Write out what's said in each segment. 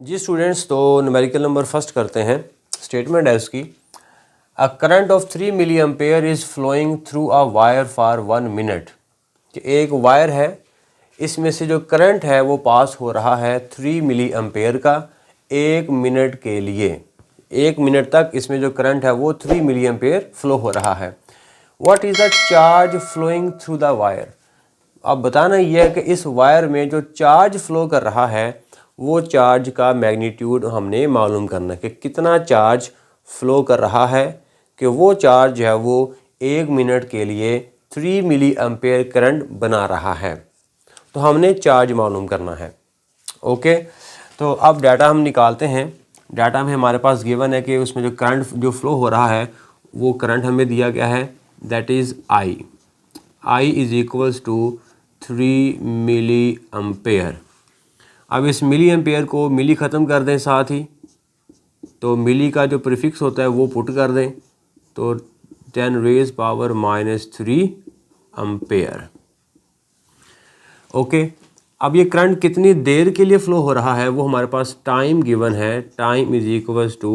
जी students, तो numerical number first करते हैं। स्टेटमेंट है उसकी, a current of 3 milli ampere is flowing through a wire for 1 minute. कि एक वायर है, इसमें से जो करंट है वो पास हो रहा है 3 मिली एम्पेयर का 1 मिनट के लिए। 1 मिनट तक इसमें जो करंट है वो 3 मिली एम्पेयर फ्लो हो रहा है। What is the charge flowing through the wire. अब बताना यह है कि इस वायर में जो चार्ज फ्लो कर रहा है वो चार्ज का मैग्नीट्यूड हमने मालूम करना है कि कितना चार्ज फ्लो कर रहा है, कि वो चार्ज है वो 1 मिनट के लिए 3 मिली एम्पेयर करंट बना रहा है। तो हमने चार्ज मालूम करना है। ओके, तो अब डाटा हम निकालते हैं। डाटा में हमारे पास गिवन है कि उसमें जो करंट जो फ्लो हो रहा है वो करंट हमें दिया गया है, that is I is equals to 3 milli ampere. अब इस मिली एम्पेयर को मिली ख़त्म कर दें साथ ही, तो मिली का जो प्रीफिक्स होता है वो पुट कर दें, तो 10 रेज़ पावर -3 एम्पेयर। ओके, अब ये करंट कितनी देर के लिए फ़्लो हो रहा है वो हमारे पास टाइम गिवन है। Time is equals to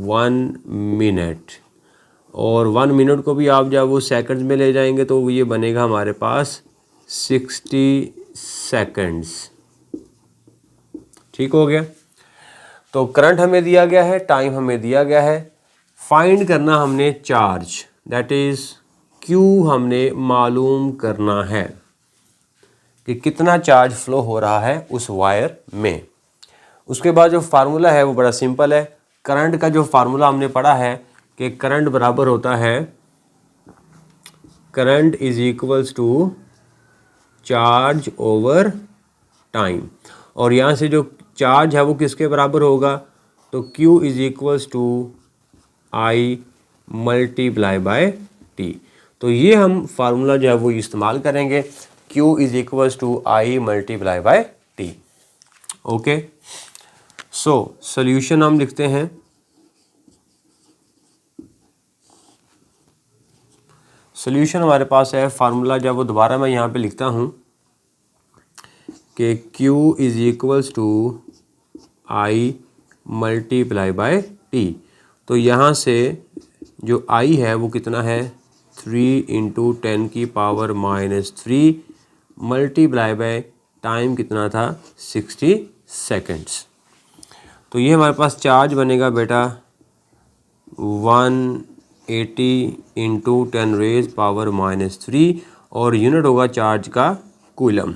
1 minute, और 1 मिनट को भी आप जब वो सेकंड्स में ले जाएंगे तो ये बनेगा हमारे पास 60 सेकंड्स। ठीक हो गया। तो करंट हमें दिया गया है, टाइम हमें दिया गया है, फाइंड करना हमने चार्ज, दैट इज़ क्यू हमने मालूम करना है कि कितना चार्ज फ्लो हो रहा है उस वायर में। उसके बाद जो फार्मूला है वो बड़ा सिंपल है। करंट का जो फार्मूला हमने पढ़ा है कि करंट बराबर होता है, current is equals to charge over time, और यहाँ से जो चार्ज है वो किसके बराबर होगा, तो Q is equals to I multiply by T. तो ये हम फार्मूला जो है वो इस्तेमाल करेंगे, Q is equals to I multiply by T. Okay, so solution हम लिखते हैं। सोल्यूशन हमारे पास है, फार्मूला जब वो दोबारा मैं यहाँ पे लिखता हूँ कि Q is equals to I multiply by T. तो यहाँ से जो I है वो कितना है, 3 × 10⁻³ मल्टीप्लाई बाय टाइम कितना था, 60 सेकेंड्स। तो ये हमारे पास चार्ज बनेगा बेटा 180 × 10⁻³ और यूनिट होगा चार्ज का coulomb.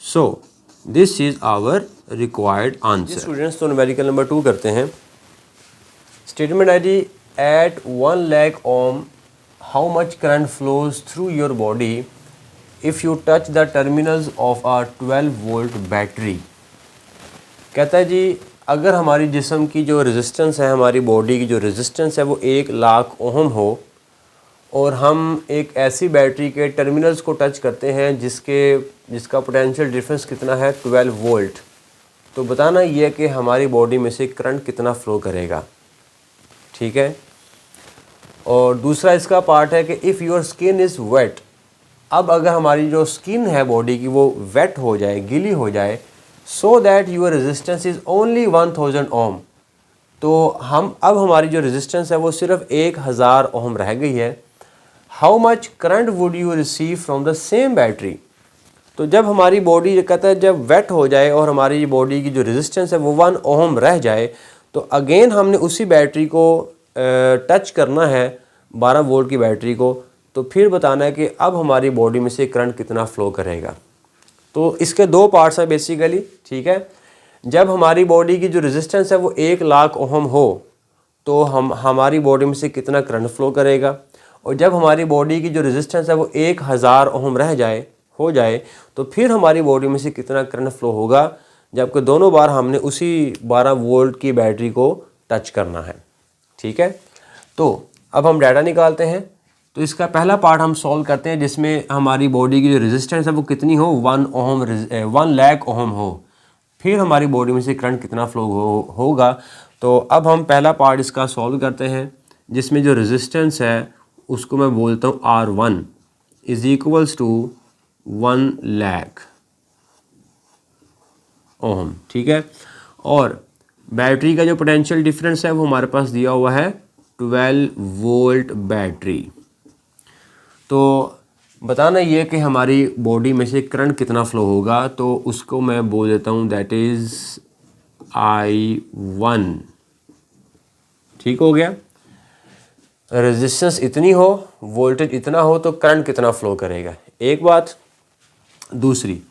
So this is our required answer. Students, तो न्यूमेरिकल नंबर 2 करते हैं। स्टेटमेंट है जी, at 1 lakh ohm how much current flows through your body if you touch the terminals of a 12 volt battery. कहता है जी, अगर हमारी जिस्म की जो रेजिस्टेंस है, हमारी बॉडी की जो रेजिस्टेंस है वो 1 लाख ओम हो, और हम एक ऐसी बैटरी के टर्मिनल्स को टच करते हैं जिसका पोटेंशियल डिफरेंस कितना है, 12 वोल्ट। तो बताना ये है कि हमारी बॉडी में से करंट कितना फ़्लो करेगा। ठीक है। और दूसरा इसका पार्ट है कि if your skin is wet. अब अगर हमारी जो स्किन है बॉडी की वो वेट हो जाए, गीली हो जाए, so that your resistance is only 1000 ओम, तो अब हमारी जो रेजिस्टेंस है वो सिर्फ 1000 ओम रह गई है। How much current would you receive from the same battery. तो जब हमारी बॉडी कहता है जब वेट हो जाए और हमारी बॉडी की जो रेजिस्टेंस है वो 1 ओम रह जाए, तो अगेन हमने उसी बैटरी को टच करना है, 12 वोल्ट की बैटरी को, तो फिर बताना है कि अब हमारी बॉडी में से करंट कितना फ़्लो करेगा। तो इसके 2 पार्ट्स हैं बेसिकली। ठीक है। जब हमारी बॉडी की जो रेजिस्टेंस है वो 1 लाख ओम हो, तो हमारी बॉडी में से कितना करंट फ़्लो करेगा, और जब हमारी बॉडी की जो रेजिस्टेंस है वो 1000 ओम हो जाए तो फिर हमारी बॉडी में से कितना करंट फ़्लो होगा, जबकि दोनों बार हमने उसी 12 वोल्ट की बैटरी को टच करना है। ठीक है। तो अब हम डाटा निकालते हैं। तो इसका पहला पार्ट हम सॉल्व करते हैं, जिसमें हमारी बॉडी की जो रेजिस्टेंस है वो कितनी हो, 1 लाख ओम हो, फिर हमारी बॉडी में से करंट कितना फ़्लो होगा। तो अब हम पहला पार्ट इसका सॉल्व करते हैं, जिसमें जो रेजिस्टेंस है उसको मैं बोलता हूँ R1 is equals to 1 lakh ohm. ठीक है। और बैटरी का जो पोटेंशियल डिफरेंस है वो हमारे पास दिया हुआ है 12 वोल्ट बैटरी। तो बताना ये कि हमारी बॉडी में से करंट कितना फ़्लो होगा, तो उसको मैं बोल देता हूँ दैट इज़ I1। ठीक हो गया। रेजिस्टेंस इतनी हो, वोल्टेज इतना हो, तो करंट कितना फ़्लो करेगा, एक बात। दूसरी,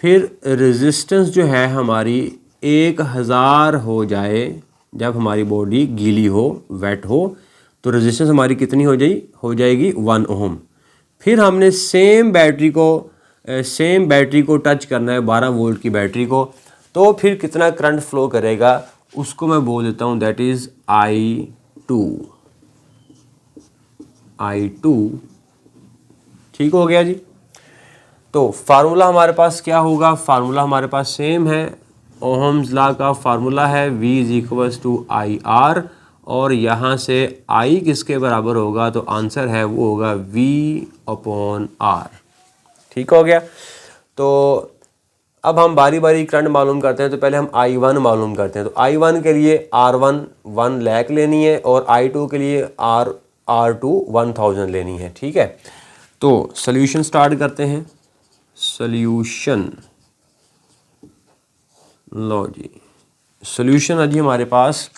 फिर रेजिस्टेंस जो है हमारी 1000 हो जाए, जब हमारी बॉडी गीली हो, वेट हो, तो रेजिस्टेंस हमारी कितनी हो जाएगी 1 ओम। फिर हमने सेम बैटरी को टच करना है, 12 वोल्ट की बैटरी को, तो फिर कितना करंट फ्लो करेगा उसको मैं बोल देता हूँ दैट इज़ I2। ठीक हो गया जी। तो फार्मूला हमारे पास क्या होगा, फार्मूला हमारे पास सेम है, ओहम्स लॉ का फार्मूला है V = IR, और यहाँ से I किसके बराबर होगा, तो आंसर है वो होगा V/R। ठीक हो गया। तो अब हम बारी बारी करंट मालूम करते हैं। तो पहले हम I1 मालूम करते हैं। तो I1 के लिए R1 1 लाख लेनी है, और I2 के लिए R2 1000 लेनी है। ठीक है, तो सॉल्यूशन स्टार्ट करते हैं। सॉल्यूशन, लो जी, सॉल्यूशन अजी हमारे पास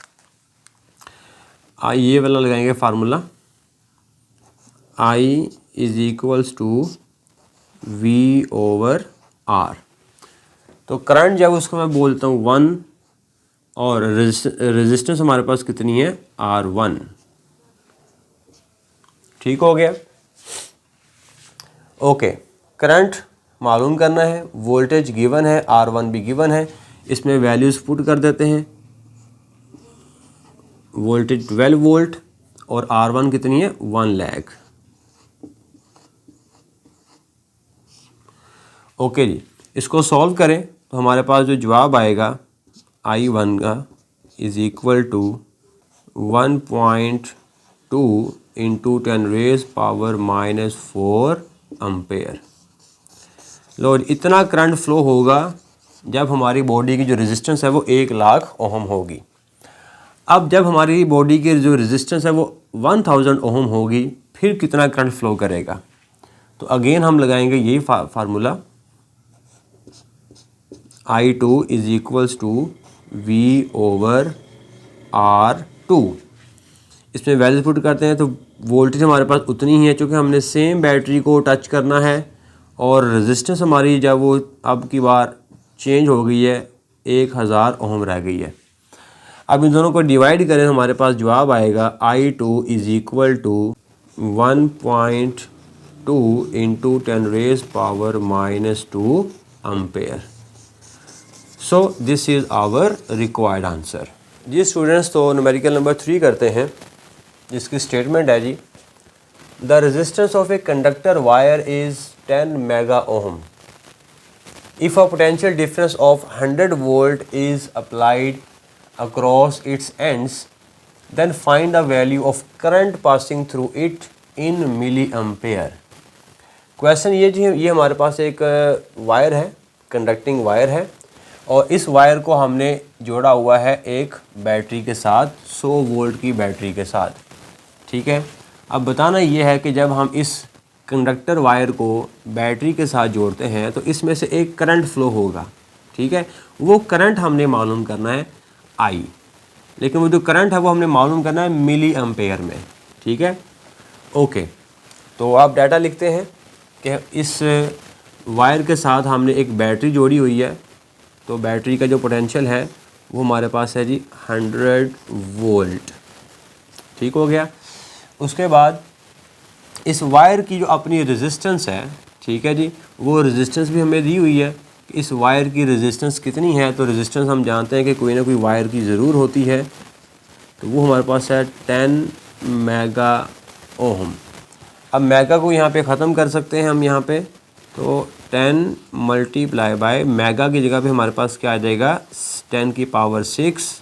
ये वाला लगाएंगे फार्मूला, I = V/R। तो करंट जब उसको मैं बोलता हूँ 1, और रेजिस्टेंस हमारे पास कितनी है R1। ठीक हो गया। ओके, करंट मालूम करना है, वोल्टेज गिवन है, R1 भी गिवन है, इसमें वैल्यूज़ पुट कर देते हैं। वोल्टेज 12 वोल्ट और R1 कितनी है 1 लाख। ओके जी, इसको सॉल्व करें तो हमारे पास जो जवाब आएगा I1 का = 1.2 × 10⁻⁻⁴ एम्पेयर। लो, इतना करंट फ्लो होगा जब हमारी बॉडी की जो रेजिस्टेंस है वो 1 लाख ओम होगी। अब जब हमारी बॉडी की जो रेजिस्टेंस है वो 1000 ओम होगी, फिर कितना करंट फ्लो करेगा। तो अगेन हम लगाएंगे यही फार्मूला, I2 = V/R2। इसमें वैल्यू पुट करते हैं तो वोल्टेज हमारे पास उतनी ही है, क्योंकि हमने सेम बैटरी को टच करना है, और रेजिस्टेंस हमारी जब वो अब की बार चेंज हो गई है 1000 ओम रह गई है। अब इन दोनों को डिवाइड करें, हमारे पास जवाब आएगा I2 = 1.2 × 10⁻⁻² ampere. So this is our required answer. जी स्टूडेंट्स, तो न्यूमेरिकल नंबर 3 करते हैं, जिसकी स्टेटमेंट है जी, the resistance of a conductor wire is 10 mega ohm. If a potential difference of 100 volt is applied across its ends, then find the value of current passing through it in milliampere। Question ये हमारे पास एक wire है, conducting wire है, और इस wire को हमने जोड़ा हुआ है एक बैटरी के साथ, 100 वोल्ट की बैटरी के साथ। ठीक है, अब बताना ये है कि जब हम इस कंडक्टर वायर को बैटरी के साथ जोड़ते हैं तो इसमें से एक करंट फ्लो होगा। ठीक है, वो करंट हमने मालूम करना है I, लेकिन वो जो करंट है वो हमने मालूम करना है मिली एम्पेयर में। ठीक है, ओके, तो आप डाटा लिखते हैं कि इस वायर के साथ हमने एक बैटरी जोड़ी हुई है, तो बैटरी का जो पोटेंशियल है वो हमारे पास है जी 100 वोल्ट। ठीक हो गया। उसके बाद इस वायर की जो अपनी रेजिस्टेंस है, ठीक है जी, वो रेजिस्टेंस भी हमें दी हुई है कि इस वायर की रेजिस्टेंस कितनी है। तो रेजिस्टेंस हम जानते हैं कि कोई ना कोई वायर की ज़रूर होती है, तो वो हमारे पास है 10 मेगा ओम। अब मेगा को यहाँ पे ख़त्म कर सकते हैं हम यहाँ पे, तो 10 × मेगा की जगह पे हमारे पास क्या आ जाएगा 10⁶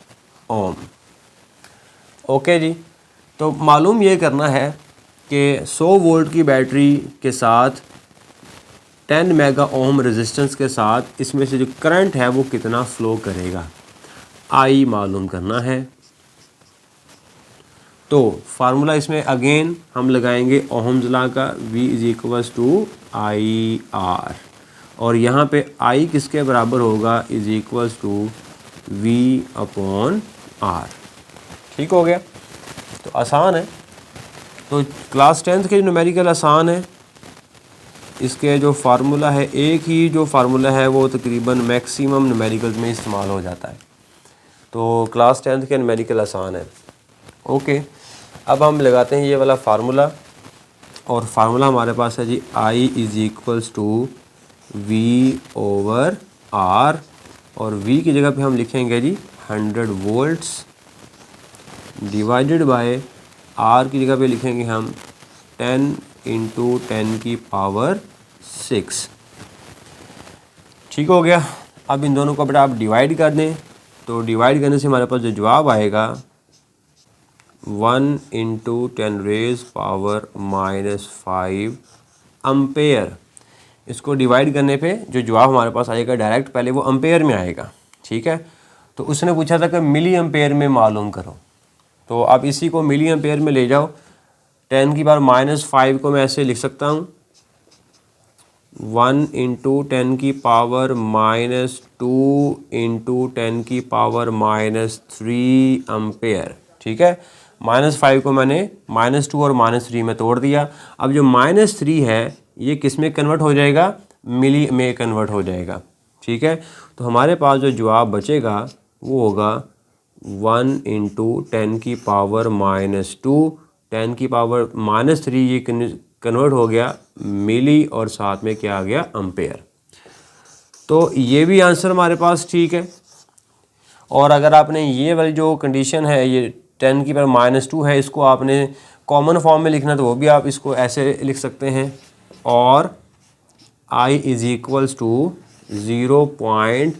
ओम। ओके जी, तो मालूम ये करना है कि 100 वोल्ट की बैटरी के साथ 10 मेगा ओम रेजिस्टेंस के साथ इसमें से जो करंट है वो कितना फ़्लो करेगा। आई मालूम करना है। तो फार्मूला इसमें अगेन हम लगाएंगे ओहम्स लॉ का, V is equals to I R, और यहाँ पे I किसके बराबर होगा, is equals to V upon R. ठीक हो गया, तो आसान है। तो क्लास 10th के न्यूमेरिकल आसान है। इसके जो फार्मूला है, एक ही जो फार्मूला है वो तकरीबन मैक्सिमम न्यूमेरिकल्स में इस्तेमाल हो जाता है। तो क्लास 10th के न्यूमेरिकल आसान है। ओके, अब हम लगाते हैं ये वाला फार्मूला, और फार्मूला हमारे पास है जी I is equals to V over R, और V की जगह पे हम लिखेंगे जी 100 वोल्ट्स डिवाइडेड बाय R की जगह पे लिखेंगे हम 10 इंटू 10 की पावर 6। ठीक हो गया। अब इन दोनों को बेटा आप डिवाइड कर दें, तो डिवाइड करने से हमारे पास जो जवाब आएगा 1 इंटू 10 रेज पावर -5 अम्पेयर। इसको डिवाइड करने पे जो जवाब हमारे पास आएगा डायरेक्ट पहले वो अम्पेयर में आएगा। ठीक है, तो उसने पूछा था कि मिली अम्पेयर में मालूम करो, तो अब इसी को मिली अम्पेयर में ले जाओ। 10 की पावर -5 को मैं ऐसे लिख सकता हूँ 1 इंटू 10 की पावर -2 इंटू 10 की पावर -3 अम्पेयर। ठीक है, -5 को मैंने -2 और -3 में तोड़ दिया। अब जो -3 है ये किस में कन्वर्ट हो जाएगा, मिली में कन्वर्ट हो जाएगा। ठीक है, तो हमारे पास जो जवाब बचेगा वो होगा 1 इंटू 10 की पावर -2, 10 की पावर -3, ये कन्वर्ट हो गया मिली, और साथ में क्या आ गया, अम्पेयर। तो ये भी आंसर हमारे पास ठीक है। और अगर आपने ये वाली जो कंडीशन है, ये 10 की पावर -2 है, इसको आपने कॉमन फॉर्म में लिखना, तो वो भी आप इसको ऐसे लिख सकते हैं, और I इज़ इक्वल्स टू 0.01।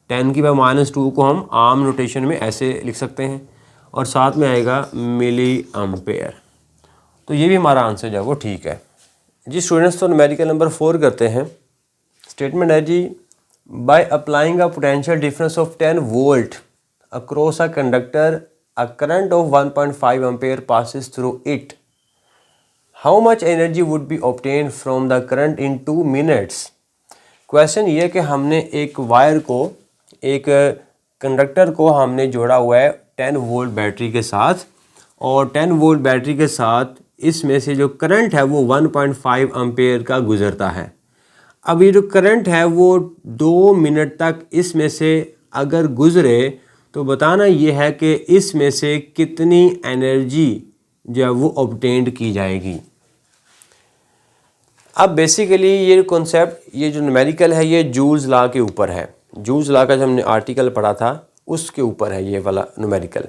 10 की पावर -2 को हम आम नोटेशन में ऐसे लिख सकते हैं, और साथ में आएगा मिली अम्पेयर। तो ये भी हमारा आंसर जो है वो ठीक है जी। स्टूडेंट्स, तो न्यूमेरिकल नंबर 4 करते हैं। स्टेटमेंट है जी, by applying a potential difference of 10 volt across a conductor, a current of 1.5 ampere passes through it, how much energy would be obtained from the current in 2 minutes. Question ये कि हमने एक wire को, एक conductor को हमने जोड़ा हुआ है 10 वोल्ट बैटरी के साथ, और 10 वोल्ट बैटरी के साथ इसमें से जो करंट है वो 1.5 अम्पेयर का गुजरता है। अब ये जो करंट है वो 2 मिनट तक इसमें से अगर गुजरे, तो बताना ये है कि इसमें से कितनी एनर्जी जो है वो ऑब्टेन्ड की जाएगी। अब बेसिकली ये कॉन्सेप्ट, ये जो न्यूमेरिकल है, ये जूल्स लॉ के ऊपर है। जूल्स लॉ का जब हमने आर्टिकल पढ़ा था उसके ऊपर है ये वाला न्यूमेरिकल,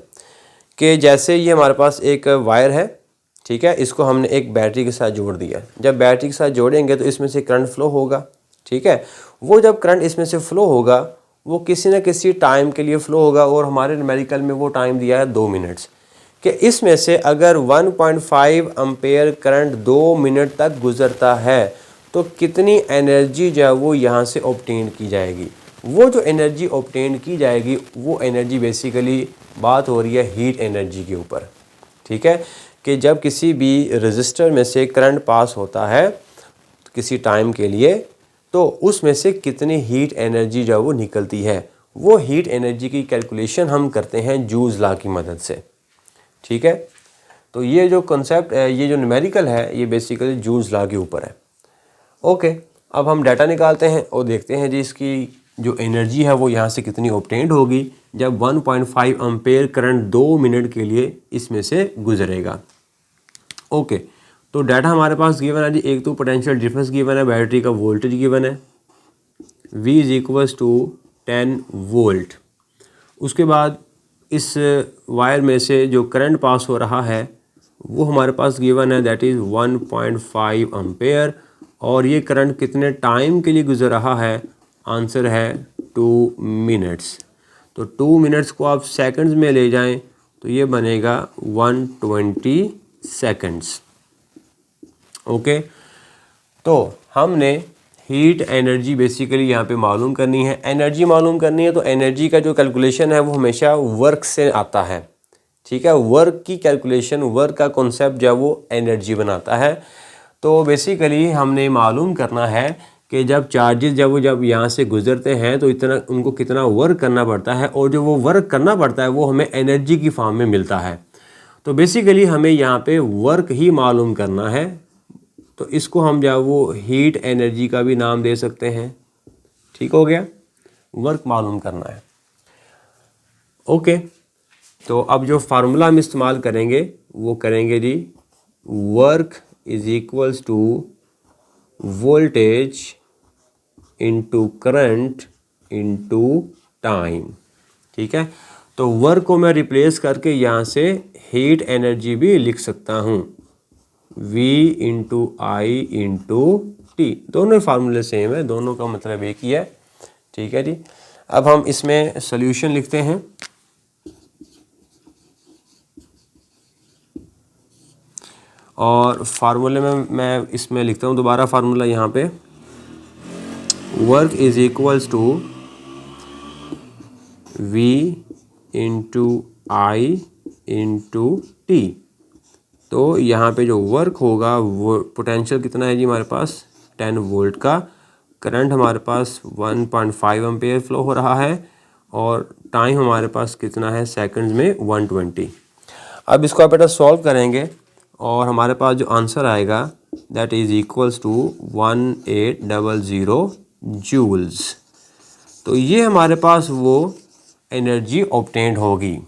कि जैसे ये हमारे पास एक वायर है, ठीक है, इसको हमने एक बैटरी के साथ जोड़ दिया। जब बैटरी के साथ जोड़ेंगे तो इसमें से करंट फ्लो होगा। ठीक है, वो जब करंट इसमें से फ्लो होगा वो किसी न किसी टाइम के लिए फ़्लो होगा, और हमारे न्यूमेरिकल में वो टाइम दिया है 2 मिनट्स, कि इसमें से अगर 1.5 अम्पेयर करंट 2 मिनट तक गुजरता है तो कितनी एनर्जी जो है वो यहाँ से ऑब्टेन की जाएगी। वो जो एनर्जी ऑब्टेन की जाएगी वो एनर्जी बेसिकली बात हो रही है हीट एनर्जी के ऊपर। ठीक है, कि जब किसी भी रजिस्टर में से करंट पास होता है किसी टाइम के लिए, तो उसमें से कितनी हीट एनर्जी जो है वो निकलती है, वो हीट एनर्जी की कैलकुलेशन हम करते हैं जूल्स लॉ की मदद से। ठीक है, तो ये जो कॉन्सेप्ट है, ये जो न्यूमेरिकल है, ये बेसिकली जूल्स लॉ के ऊपर है। ओके, अब हम डाटा निकालते हैं और देखते हैं जी इसकी जो एनर्जी है वो यहाँ से कितनी ऑब्टेन्ड होगी जब 1.5 अम्पेयर करंट 2 मिनट के लिए इसमें से गुजरेगा। ओके, तो डाटा हमारे पास गिवन है जी, एक तो पोटेंशियल डिफरेंस गिवन है, बैटरी का वोल्टेज गिवन है, V is equals to 10 volt. उसके बाद इस वायर में से जो करंट पास हो रहा है वो हमारे पास गिवन है, दैट इज़ 1.5 अम्पेयर, और ये करंट कितने टाइम के लिए गुजर रहा है, आंसर है 2 मिनट्स। तो 2 मिनट्स को आप सेकंड्स में ले जाएं तो ये बनेगा 120 सेकंड्स। ओके, तो हमने हीट एनर्जी बेसिकली यहाँ पे मालूम करनी है, एनर्जी मालूम करनी है। तो एनर्जी का जो कैलकुलेशन है वो हमेशा वर्क से आता है, ठीक है। वर्क की कैलकुलेशन, वर्क का कॉन्सेप्ट जो है वो एनर्जी बनाता है। तो बेसिकली हमने मालूम करना है कि जब चार्जेस जब यहाँ से गुजरते हैं तो इतना उनको कितना वर्क करना पड़ता है, और जो वो वर्क करना पड़ता है वो हमें एनर्जी की फॉर्म में मिलता है। तो बेसिकली हमें यहाँ पे वर्क ही मालूम करना है। तो इसको हम जो वो हीट एनर्जी का भी नाम दे सकते हैं, ठीक हो गया। वर्क मालूम करना है, ओके। तो अब जो फार्मूला हम इस्तेमाल करेंगे वो करेंगे जी, work is equals to voltage into current into time, ठीक है। तो वर्क को मैं रिप्लेस करके यहाँ से हीट एनर्जी भी लिख सकता हूँ, V into I into T. दोनों फार्मूले सेम है, दोनों का मतलब एक ही है, ठीक है जी। अब हम इसमें सॉल्यूशन लिखते हैं। और फार्मूले में मैं इसमें लिखता हूँ दोबारा फार्मूला यहाँ पे, work is equals to V into I into T. तो यहाँ पे जो वर्क होगा वो पोटेंशियल कितना है जी हमारे पास 10 वोल्ट का, करंट हमारे पास 1.5 एम्पेयर फ्लो हो रहा है, और टाइम हमारे पास कितना है सेकंड्स में 120। अब इसको आप बेटा सॉल्व करेंगे और हमारे पास जो आंसर आएगा that is equals to 1800 joules. तो ये हमारे पास वो एनर्जी ऑब्टेन्ड होगी।